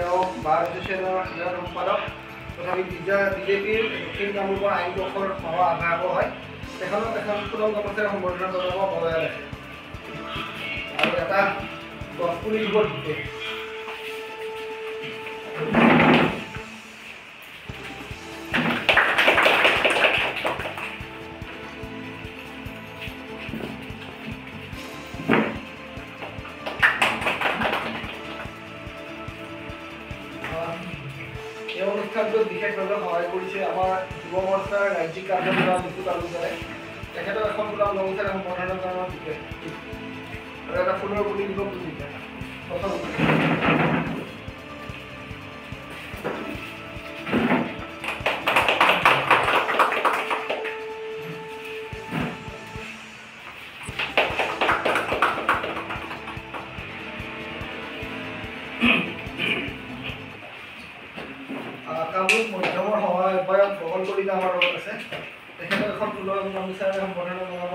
তেওঁ বাৰ এছ'চিয়েশ্যনৰ সাধাৰণ সম্পাদক তথাপি বিজেপিৰ দক্ষিণ কামৰূপৰ আইন কোষৰ সহ আহ্বায়ক হয়। তেখেতক এখন ফুলৰ গছেৰে সম্বৰ্ধনা জনাব বজাই ৰাখে আৰু এটা গছপুলি দিব দিছে। এই অনুষ্ঠানটোত বিশেষভাৱে সহায় কৰিছে আমাৰ যুৱ মৰ্চাৰ ৰাজ্যিক কাৰ্যকলাপ বিদ্যুৎ আলোচনাই। তেখেতক এখন গোলাপ গামোচাৰে সম্বৰ্ধনা জনাব দিছে আৰু এটা ফুলৰ পুলি দিব খুজিছে। প্ৰথম কামৰূপ মধ্যমৰ সহায় আহ্বায়ক বহল কলিতা আমাৰ লগত আছে। তেখেতক এখন ফুলৰ গামোচাৰে সম্বৰ্ধনা জনাব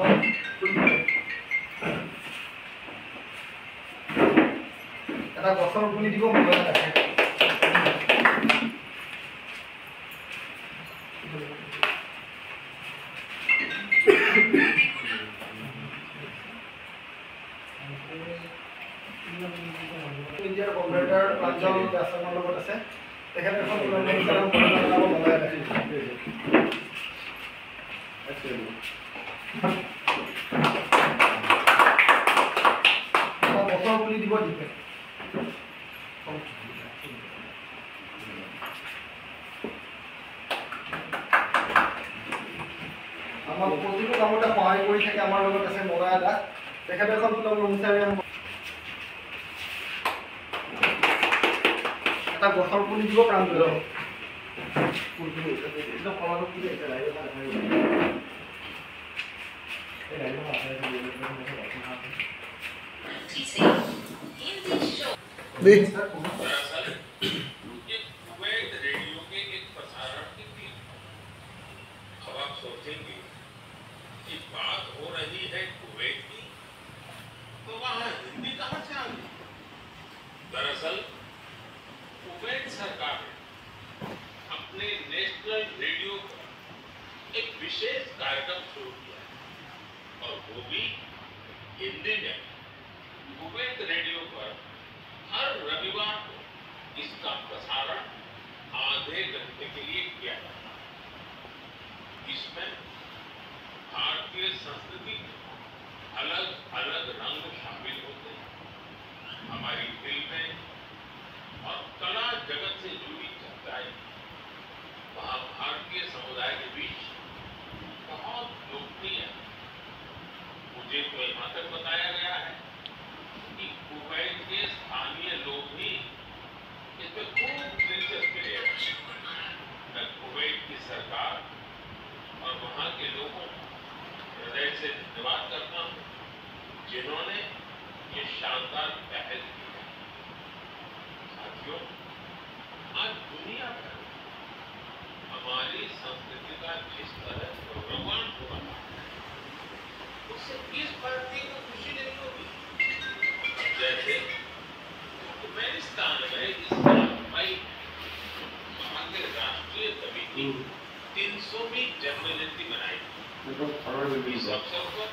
এটা গছৰ পুলি দিব বজাই ৰাখে। ইণ্ডিয়াৰ কম্পিউটাৰ প্ৰাঞ্জল দাসৰ লগত আছে। তেখেতে এখন ফুলৰ গামোচাৰে সম্বৰ্ধনা জনাব বজাই ৰাখে। গছৰ পুলি দিব দিছে। আমাক প্ৰতিটো কামতে সহায় কৰি থাকে আমাৰ লগত আছে মগা দাস। তেখেতে এখন ফুলৰ গামোচাৰে এটা গছৰ পুলি দিব প্ৰাঞ্জল। सोचेंगे कि बात हो रही है कुवैत की, तो वहां हिंदी कहां से आ गई? दरअसल कुवैत सरकार ने अपने नेशनल रेडियो पर एक विशेष कार्यक्रम शुरू किया है और वो भी हिंदी में। कुवैत रेडियो पर हर रविवार को इसका प्रसारण आधे घंटे के लिए किया जाता है। इसमें भारतीय संस्कृति के अलग अलग रंग शामिल होते हैं। हमारी फिल्में और कला जगत से जुड़ी चर्चाएं वहाँ भारतीय समुदाय के बीच बहुत लोकप्रिय है। मुझे तो यहाँ तक बताया गया है कि कुवैत के स्थानीय लोग भी इसमें खूब दिलचस्पी ले रहे हैं। मैं कुवैत की सरकार और वहाँ के लोगों हृदय से धन्यवाद करता हूँ जिन्होंने ये शानदार पहल की है। साथियों, आज दुनिया भर हमारी संस्कृति का जिस तरह गौरवान हो रहा है उससे किस भारतीय को खुशी नहीं होगी? जैसे तुर्कमेनिस्तान में इस साल मई वहाँ के राष्ट्रीय कवि की 300वीं जन्म जयंती मनाई। इस अवसर पर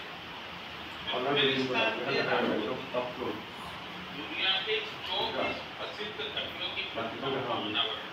तुर्कमेनिस्तान के दुनिया के 24 प्रसिद्ध कवियों की प्रतिमा का अनावरण